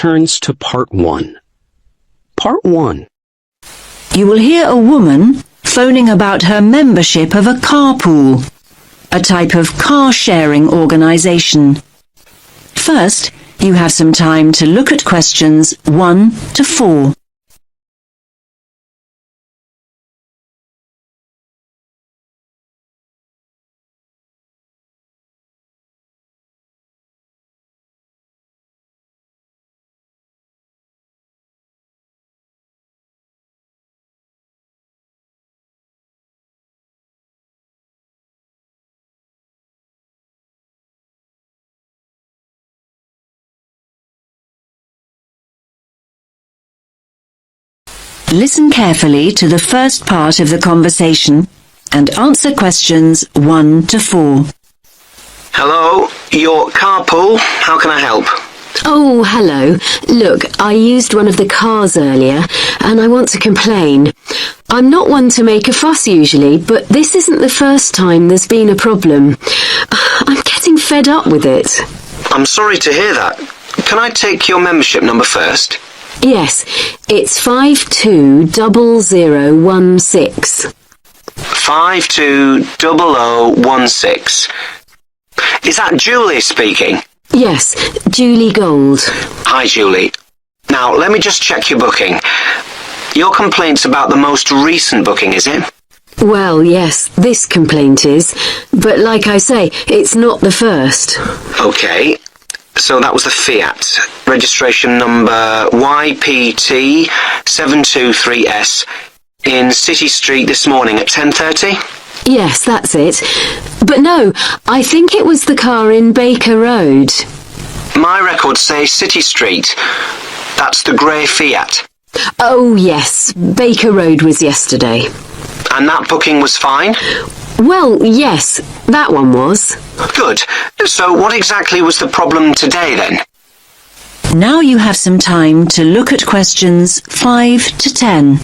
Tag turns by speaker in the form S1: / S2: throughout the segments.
S1: returns to Part 1. Part 1.
S2: You will hear a woman phoning about her membership of a carpool, a type of car-sharing organisation. First, you have some time to look at questions 1 to 4. Listen carefully to the first part of the conversation and answer questions 1 to 4.
S3: Hello, your carpool. How can I help?
S4: Oh, hello. Look, I used one of the cars earlier and I want to complain. I'm not one to make a fuss usually, but this isn't the first time there's been a problem. I'm getting fed up with it.
S3: I'm sorry to hear that. Can I take your membership number first?
S4: Yes, it's 520016.
S3: 520016. Is that Julie speaking?
S4: Yes, Julie Gold.
S3: Hi, Julie. Now, let me just check your booking. Your complaint's about the most recent booking, is it?
S4: Well, yes, this complaint is, but like I say, it's not the first.
S3: Okay, so that was the Fiat. Registration number YPT723S in City Street this morning at 10:30?
S4: Yes, that's it. But no, I think it was the car in Baker Road.
S3: My records say City Street. That's the grey Fiat.
S4: Oh, yes, Baker Road was yesterday.
S3: And that booking was fine?
S4: Well, yes, that one was.
S3: Good. So what exactly was the problem today then?
S2: Now you have some time to look at questions 5 to 10.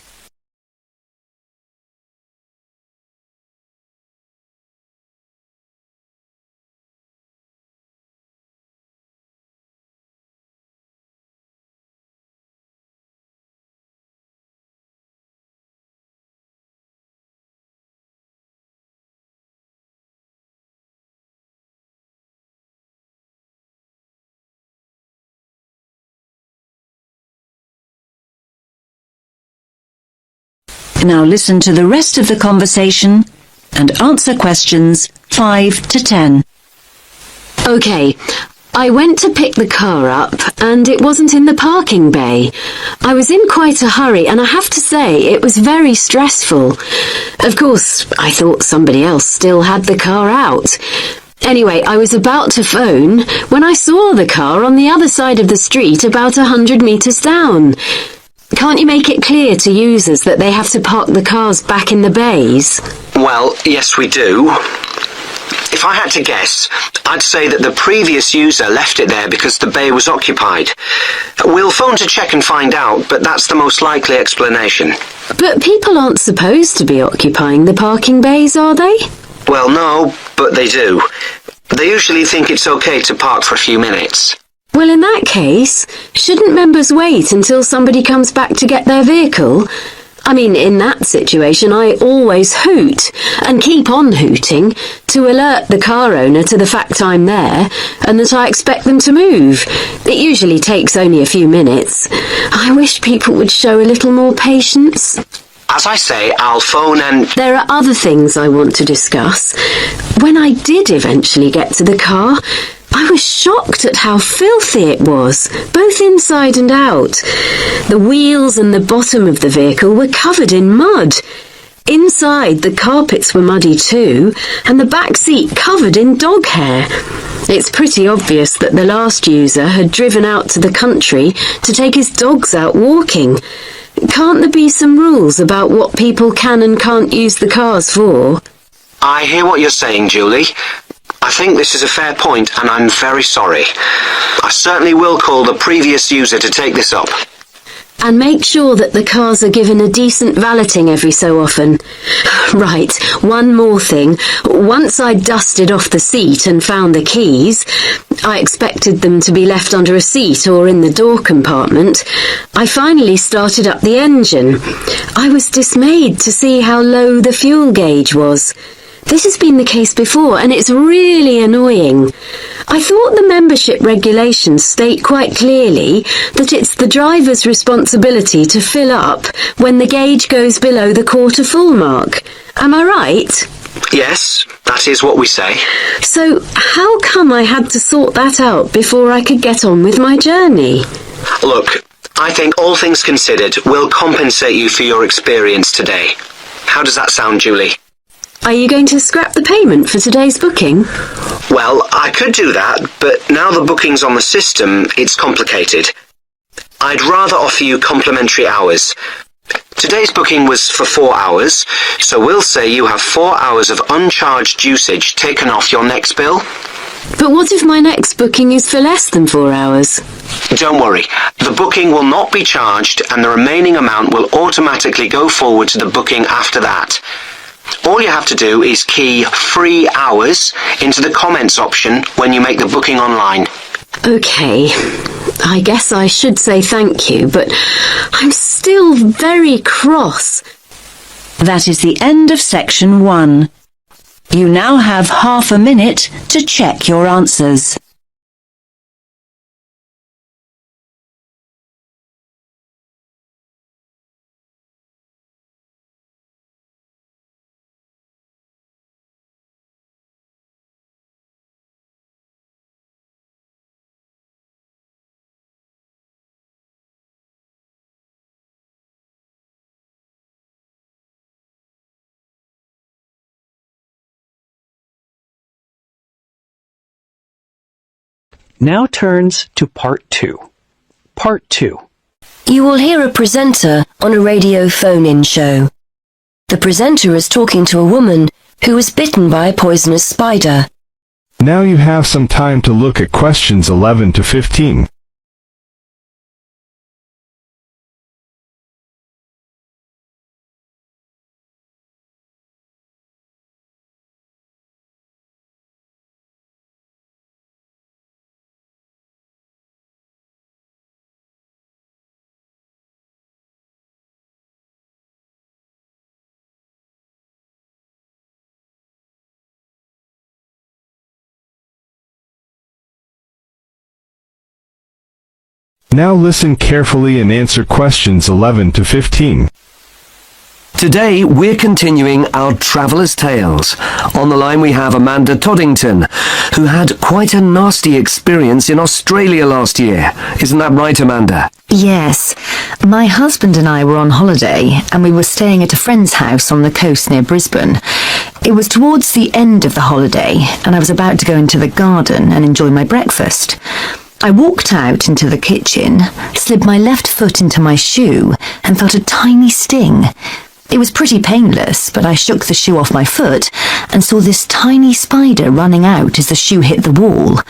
S2: Now listen to the rest of the conversation and answer questions 5 to 10.
S4: OK, I went to pick the car up and it wasn't in the parking bay. I was in quite a hurry and I have to say it was very stressful. Of course, I thought somebody else still had the car out. Anyway, I was about to phone when I saw the car on the other side of the street about 100 metres down. Can't you make it clear to users that they have to park the cars back in the bays?
S3: Well, yes we do. If I had to guess, I'd say that the previous user left it there because the bay was occupied. We'll phone to check and find out, but that's the most likely explanation.
S4: But people aren't supposed to be occupying the parking bays, are they?
S3: Well, no, but they do. They usually think it's okay to park for a few minutes.
S4: Well, in that case, shouldn't members wait until somebody comes back to get their vehicle? I mean, in that situation, I always hoot, and keep on hooting, to alert the car owner to the fact I'm there, and that I expect them to move. It usually takes only a few minutes. I wish people would show a little more patience.
S3: As I say, I'll phone and...
S4: There are other things I want to discuss. When I did eventually get to the car, I was shocked at how filthy it was, both inside and out. The wheels and the bottom of the vehicle were covered in mud. Inside, the carpets were muddy too, and the back seat covered in dog hair. It's pretty obvious that the last user had driven out to the country to take his dogs out walking. Can't there be some rules about what people can and can't use the cars for?
S3: I hear what you're saying, Julie. I think this is a fair point, and I'm very sorry. I certainly will call the previous user to take this up.
S4: And make sure that the cars are given a decent valeting every so often. Right, one more thing. Once I'd dusted off the seat and found the keys, I expected them to be left under a seat or in the door compartment, I finally started up the engine. I was dismayed to see how low the fuel gauge was. This has been the case before, and it's really annoying. I thought the membership regulations state quite clearly that it's the driver's responsibility to fill up when the gauge goes below the quarter full mark. Am I right?
S3: Yes, that is what we say.
S4: So how come I had to sort that out before I could get on with my journey?
S3: Look, I think all things considered, we'll compensate you for your experience today. How does that sound, Julie?
S4: Are you going to scrap the payment for today's booking?
S3: Well, I could do that, but now the booking's on the system, it's complicated. I'd rather offer you complimentary hours. Today's booking was for 4 hours, so we'll say you have 4 hours of uncharged usage taken off your next bill.
S4: But what if my next booking is for less than 4 hours?
S3: Don't worry, the booking will not be charged and the remaining amount will automatically go forward to the booking after that. All you have to do is key free hours into the comments option when you make the booking online.
S4: Okay, I guess I should say thank you, but I'm still very cross.
S2: That is the end of section 1. You now have half a minute to check your answers.
S1: Now turns to Part 2. Part 2.
S5: You will hear a presenter on a radio phone-in show. The presenter is talking to a woman who was bitten by a poisonous spider.
S6: Now you have some time to look at questions 11 to 15. Now listen carefully and answer questions 11 to 15.
S7: Today we're continuing our Traveller's Tales. On the line we have Amanda Toddington, who had quite a nasty experience in Australia last year. Isn't that right, Amanda?
S8: Yes. My husband and I were on holiday and we were staying at a friend's house on the coast near Brisbane. It was towards the end of the holiday and I was about to go into the garden and enjoy my breakfast. I walked out into the kitchen, slid my left foot into my shoe and felt a tiny sting. It was pretty painless, but I shook the shoe off my foot and saw this tiny spider running out as the shoe hit the wall.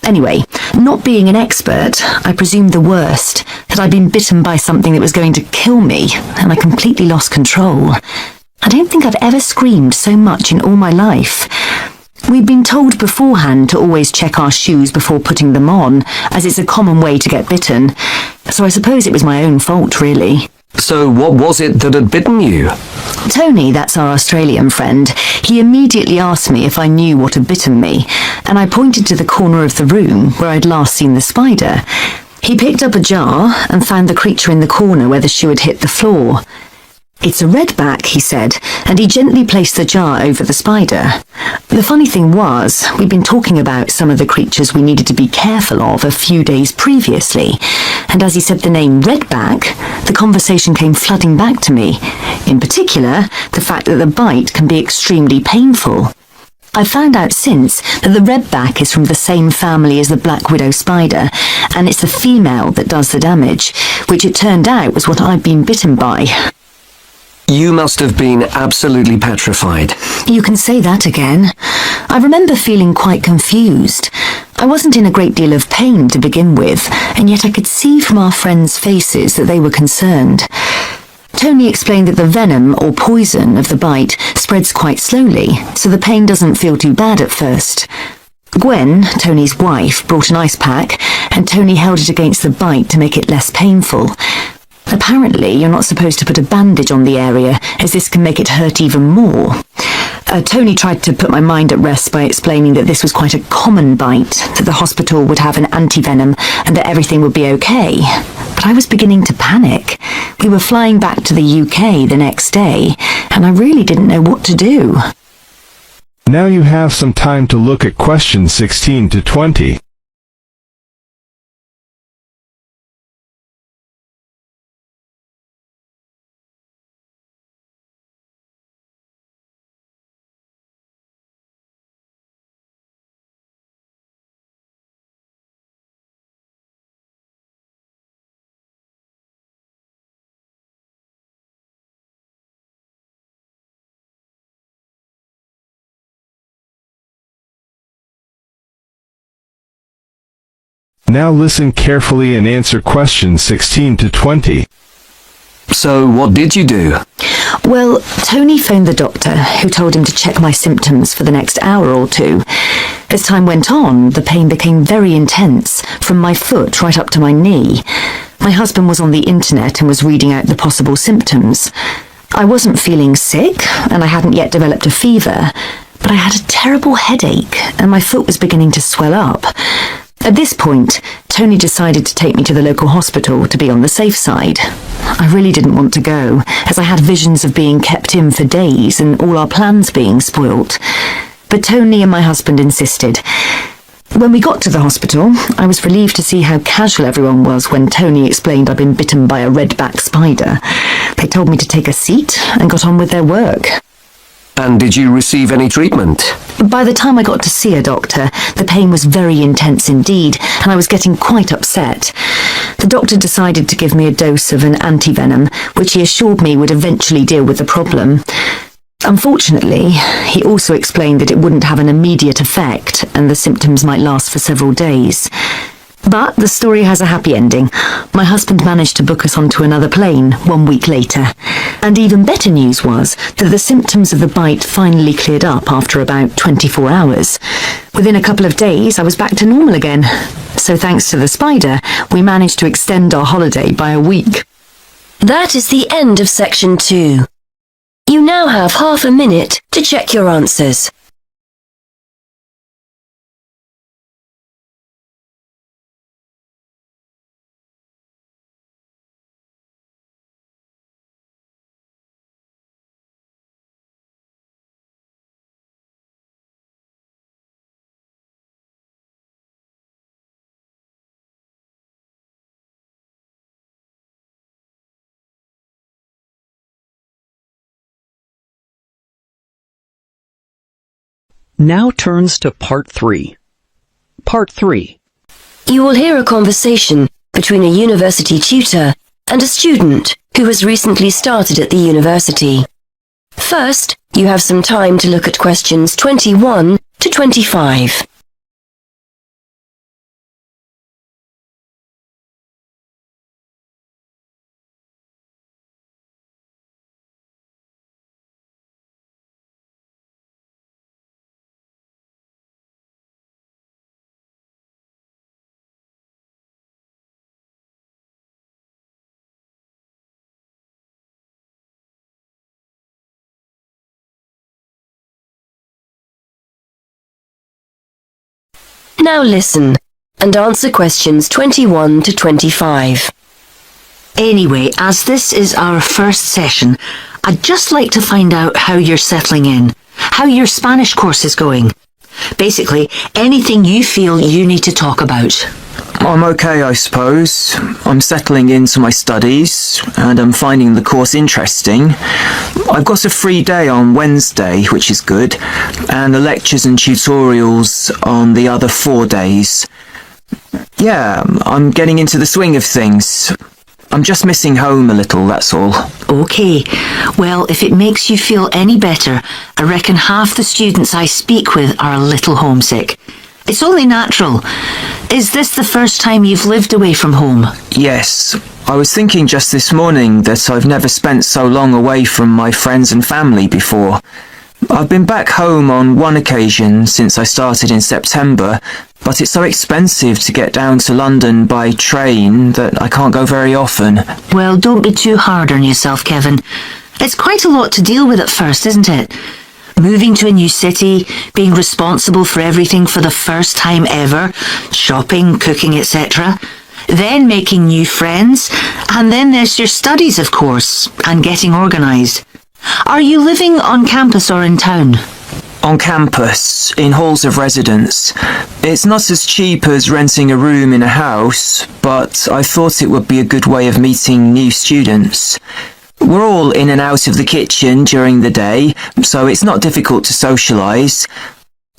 S8: Anyway, not being an expert, I presumed the worst, that I'd been bitten by something that was going to kill me, and I completely lost control. I don't think I've ever screamed so much in all my life. We'd been told beforehand to always check our shoes before putting them on, as it's a common way to get bitten. So I suppose it was my own fault, really.
S7: So what was it that had bitten you?
S8: Tony, that's our Australian friend, he immediately asked me if I knew what had bitten me, and I pointed to the corner of the room where I'd last seen the spider. He picked up a jar and found the creature in the corner where the shoe had hit the floor. "It's a redback," he said, and he gently placed the jar over the spider. The funny thing was, we'd been talking about some of the creatures we needed to be careful of a few days previously, and as he said the name redback, the conversation came flooding back to me. In particular, the fact that the bite can be extremely painful. I found out since that the redback is from the same family as the black widow spider, and it's the female that does the damage, which it turned out was what I'd been bitten by.
S7: You must have been absolutely petrified.
S8: You can say that again. I remember feeling quite confused. I wasn't in a great deal of pain to begin with, and yet I could see from our friends' faces that they were concerned. Tony explained that the venom or poison of the bite spreads quite slowly, so the pain doesn't feel too bad at first. Gwen, Tony's wife, brought an ice pack, and Tony held it against the bite to make it less painful. Apparently, you're not supposed to put a bandage on the area, as this can make it hurt even more. Tony tried to put my mind at rest by explaining that this was quite a common bite, that the hospital would have an antivenom, and that everything would be okay. But I was beginning to panic. We were flying back to the UK the next day, and I really didn't know what to do.
S6: Now you have some time to look at questions 16 to 20. Now listen carefully and answer questions 16 to 20.
S7: So, what did you do?
S8: Well, Tony phoned the doctor, who told him to check my symptoms for the next hour or two. As time went on, the pain became very intense, from my foot right up to my knee. My husband was on the internet and was reading out the possible symptoms. I wasn't feeling sick, and I hadn't yet developed a fever, but I had a terrible headache, and my foot was beginning to swell up. At this point, Tony decided to take me to the local hospital to be on the safe side. I really didn't want to go, as I had visions of being kept in for days and all our plans being spoilt. But Tony and my husband insisted. When we got to the hospital, I was relieved to see how casual everyone was when Tony explained I'd been bitten by a redback spider. They told me to take a seat and got on with their work.
S7: And did you receive any treatment?
S8: By the time I got to see a doctor, the pain was very intense indeed, and I was getting quite upset. The doctor decided to give me a dose of an antivenom, which he assured me would eventually deal with the problem. Unfortunately, he also explained that it wouldn't have an immediate effect, and the symptoms might last for several days. But the story has a happy ending. My husband managed to book us onto another plane 1 week later. And even better news was that the symptoms of the bite finally cleared up after about 24 hours. Within a couple of days, I was back to normal again. So thanks to the spider, we managed to extend our holiday by a week.
S5: That is the end of section 2. You now have half a minute to check your answers.
S1: Now turns to Part 3. Part 3.
S5: You will hear a conversation between a university tutor and a student who has recently started at the university. First, you have some time to look at questions 21 to 25. Now listen and answer questions 21 to 25.
S9: Anyway, as this is our first session, I'd just like to find out how you're settling in, how your Spanish course is going. Basically, anything you feel you need to talk about.
S10: I'm okay, I suppose. I'm settling into my studies, and I'm finding the course interesting. I've got a free day on Wednesday, which is good, and the lectures and tutorials on the other 4 days. Yeah, I'm getting into the swing of things. I'm just missing home a little, that's all.
S9: Okay, well, if it makes you feel any better, I reckon half the students I speak with are a little homesick. It's only natural. Is this the first time you've lived away from home?
S10: Yes, I was thinking just this morning that I've never spent so long away from my friends and family before. I've been back home on one occasion since I started in September, but it's so expensive to get down to London by train that I can't go very often.
S9: Well, don't be too hard on yourself, Kevin. It's quite a lot to deal with at first, isn't it? Moving to a new city, being responsible for everything for the first time ever, shopping, cooking, etc. Then making new friends, and then there's your studies, of course, and getting organised. Are you living on campus or in town?
S10: On campus, in halls of residence. It's not as cheap as renting a room in a house, but I thought it would be a good way of meeting new students. We're all in and out of the kitchen during the day, so it's not difficult to socialise.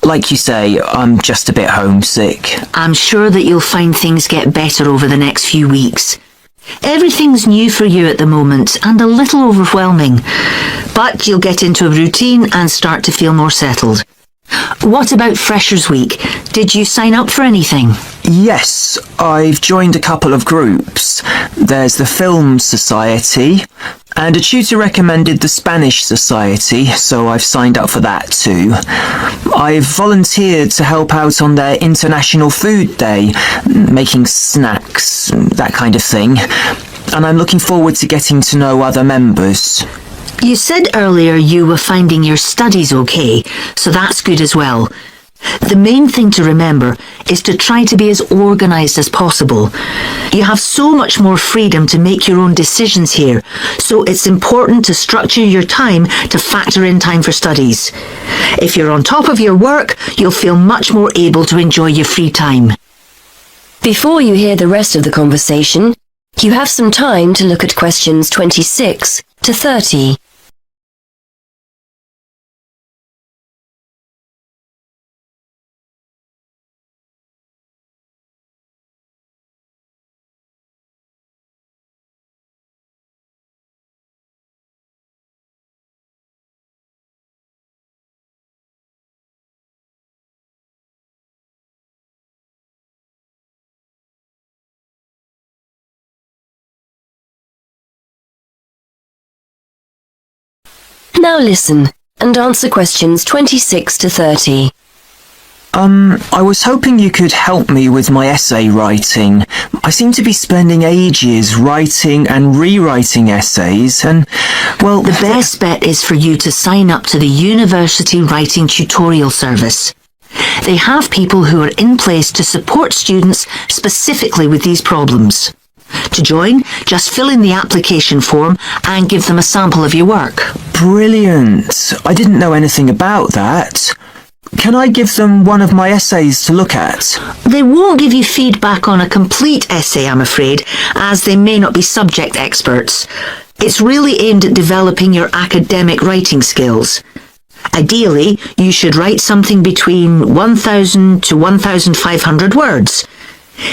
S10: Like you say, I'm just a bit homesick.
S9: I'm sure that you'll find things get better over the next few weeks. Everything's new for you at the moment and a little overwhelming, but you'll get into a routine and start to feel more settled. What about Freshers' Week? Did you sign up for anything?
S10: Yes, I've joined a couple of groups. There's the Film Society, and a tutor recommended the Spanish Society, so I've signed up for that too. I've volunteered to help out on their International Food Day, making snacks, that kind of thing, and I'm looking forward to getting to know other members.
S9: You said earlier you were finding your studies okay, so that's good as well. The main thing to remember is to try to be as organised as possible. You have so much more freedom to make your own decisions here, so it's important to structure your time to factor in time for studies. If you're on top of your work, you'll feel much more able to enjoy your free time.
S5: Before you hear the rest of the conversation, you have some time to look at questions 26 to 30. Now listen and answer questions 26 to 30.
S10: I was hoping you could help me with my essay writing. I seem to be spending ages writing and rewriting essays, and, well...
S9: The best bet is for you to sign up to the University Writing Tutorial Service. They have people who are in place to support students specifically with these problems. To join, just fill in the application form and give them a sample of your work.
S10: Brilliant! I didn't know anything about that. Can I give them one of my essays to look at?
S9: They won't give you feedback on a complete essay, I'm afraid, as they may not be subject experts. It's really aimed at developing your academic writing skills. Ideally, you should write something between 1,000 to 1,500 words.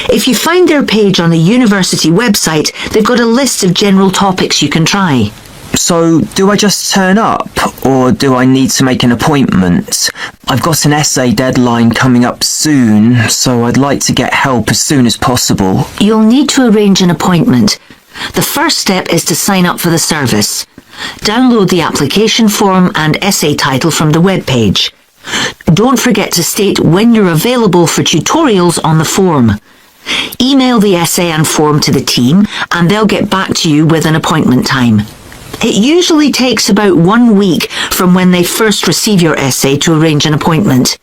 S9: If you find their page on the university website, they've got a list of general topics you can try.
S10: So, do I just turn up, or do I need to make an appointment? I've got an essay deadline coming up soon, so I'd like to get help as soon as possible.
S9: You'll need to arrange an appointment. The first step is to sign up for the service. Download the application form and essay title from the webpage. Don't forget to state when you're available for tutorials on the form. Email the essay and form to the team, and they'll get back to you with an appointment time. It usually takes about 1 week from when they first receive your essay to arrange an appointment.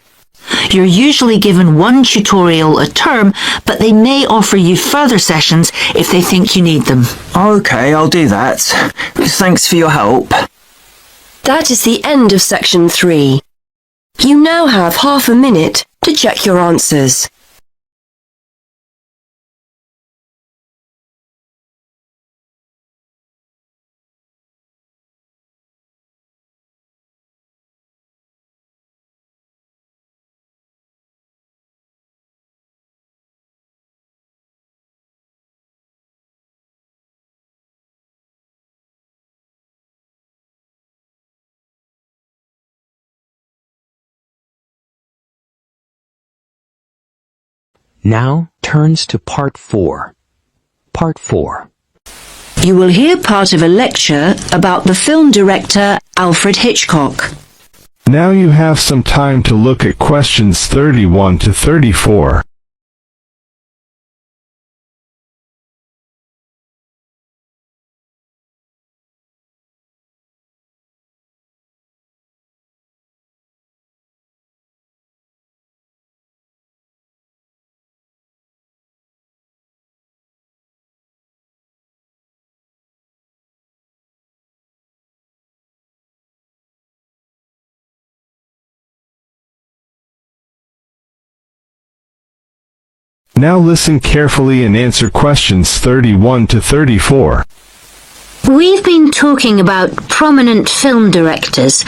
S9: You're usually given 1 tutorial a term, but they may offer you further sessions if they think you need them.
S10: Okay, I'll do that. Thanks for your help.
S5: That is the end of section 3. You now have half a minute to check your answers.
S1: Now turns to Part 4. Part 4.
S2: You will hear part of a lecture about the film director Alfred Hitchcock.
S6: Now you have some time to look at questions 31 to 34. Now listen carefully and answer questions 31 to 34.
S11: We've been talking about prominent film directors,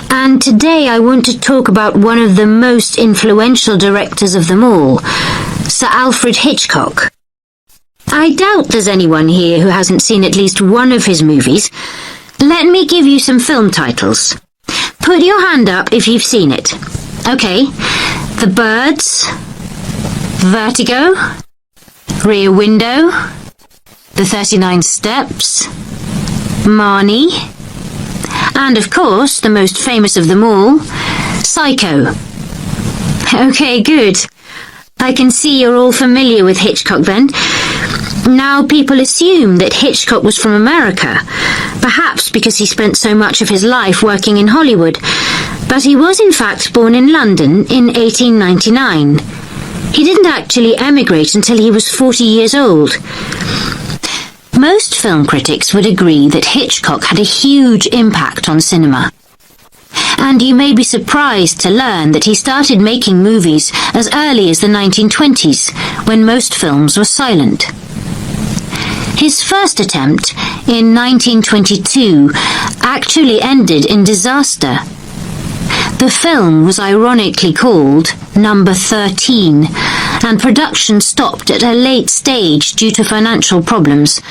S11: and today I want to talk about one of the most influential directors of them all, Sir Alfred Hitchcock. I doubt there's anyone here who hasn't seen at least one of his movies. Let me give you some film titles. Put your hand up if you've seen it. Okay, The Birds, Vertigo, Rear Window, The 39 Steps, Marnie, and of course, the most famous of them all, Psycho. Okay, good. I can see you're all familiar with Hitchcock then. Now people assume that Hitchcock was from America, perhaps because he spent so much of his life working in Hollywood, but he was in fact born in London in 1899. He didn't actually emigrate until he was 40 years old. Most film critics would agree that Hitchcock had a huge impact on cinema. And you may be surprised to learn that he started making movies as early as the 1920s, when most films were silent. His first attempt, in 1922, actually ended in disaster. The film was ironically called Number 13, and production stopped at a late stage due to financial problems.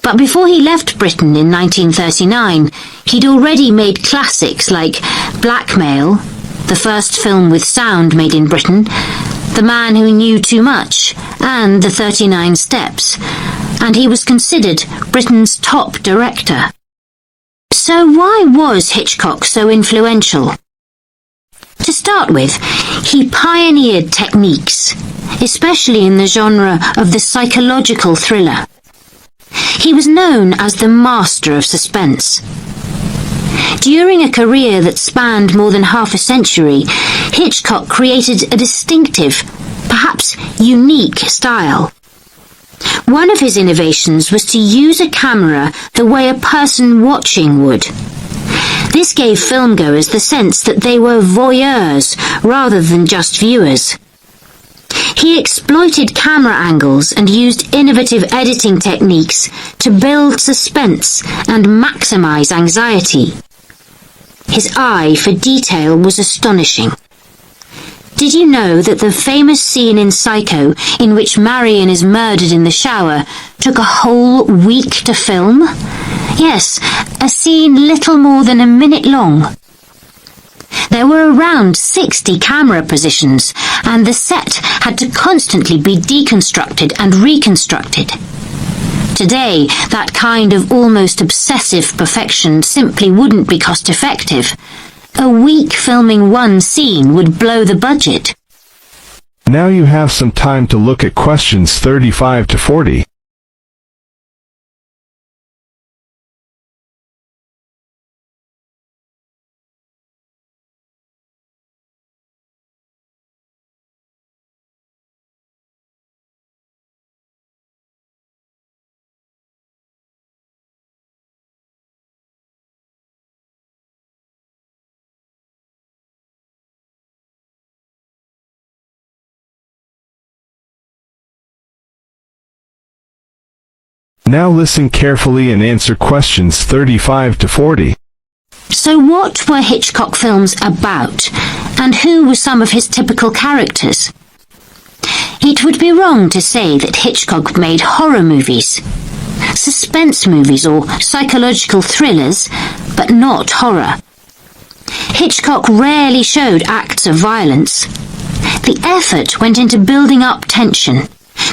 S11: But before he left Britain in 1939, he'd already made classics like Blackmail, the first film with sound made in Britain, The Man Who Knew Too Much, and The 39 Steps, and he was considered Britain's top director. So why was Hitchcock so influential? To start with, he pioneered techniques, especially in the genre of the psychological thriller. He was known as the master of suspense. During a career that spanned more than half a century, Hitchcock created a distinctive, perhaps unique style. One of his innovations was to use a camera the way a person watching would. This gave filmgoers the sense that they were voyeurs rather than just viewers. He exploited camera angles and used innovative editing techniques to build suspense and maximize anxiety. His eye for detail was astonishing. Did you know that the famous scene in Psycho, in which Marion is murdered in the shower, took a whole week to film? Yes, a scene little more than a minute long. There were around 60 camera positions, and the set had to constantly be deconstructed and reconstructed. Today, that kind of almost obsessive perfection simply wouldn't be cost-effective. A week filming one scene would blow the budget.
S6: Now you have some time to look at questions 35 to 40. Now listen carefully and answer questions 35 to 40.
S11: So what were Hitchcock films about, and who were some of his typical characters? It would be wrong to say that Hitchcock made horror movies, suspense movies or psychological thrillers, but not horror. Hitchcock rarely showed acts of violence. The effort went into building up tension,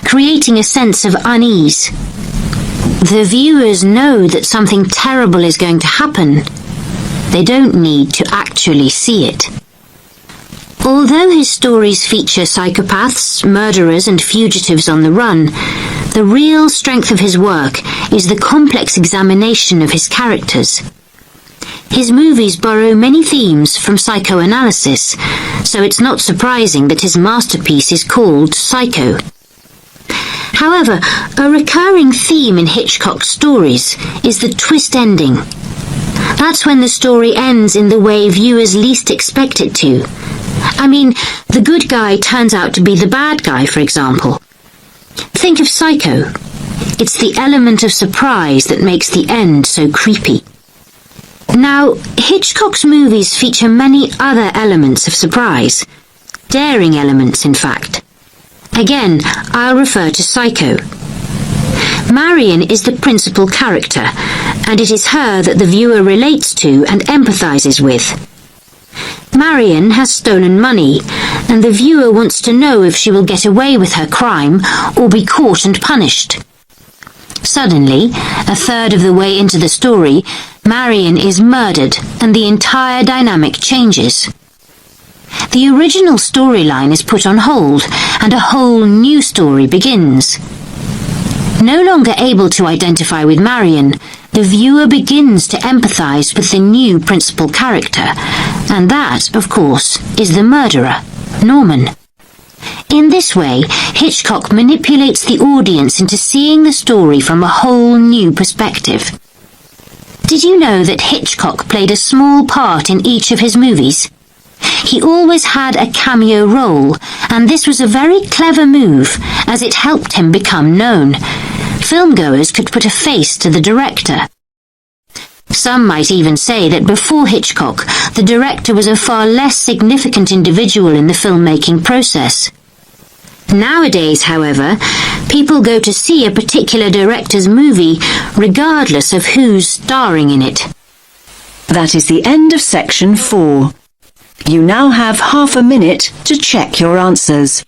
S11: creating a sense of unease. The viewers know that something terrible is going to happen. They don't need to actually see it. Although his stories feature psychopaths, murderers and fugitives on the run, the real strength of his work is the complex examination of his characters. His movies borrow many themes from psychoanalysis, so it's not surprising that his masterpiece is called Psycho. However, a recurring theme in Hitchcock's stories is the twist ending. That's when the story ends in the way viewers least expect it to. I mean, the good guy turns out to be the bad guy, for example. Think of Psycho. It's the element of surprise that makes the end so creepy. Now, Hitchcock's movies feature many other elements of surprise. Daring elements, in fact. Again, I'll refer to Psycho. Marion is the principal character, and it is her that the viewer relates to and empathizes with. Marion has stolen money, and the viewer wants to know if she will get away with her crime or be caught and punished. Suddenly, a third of the way into the story, Marion is murdered, and the entire dynamic changes. The original storyline is put on hold, and a whole new story begins. No longer able to identify with Marion, the viewer begins to empathize with the new principal character, and that, of course, is the murderer, Norman. In this way, Hitchcock manipulates the audience into seeing the story from a whole new perspective. Did you know that Hitchcock played a small part in each of his movies? He always had a cameo role, and this was a very clever move, as it helped him become known. Filmgoers could put a face to the director. Some might even say that before Hitchcock, the director was a far less significant individual in the filmmaking process. Nowadays, however, people go to see a particular director's movie regardless of who's starring in it.
S2: That is the end of section 4. You now have half a minute to check your answers.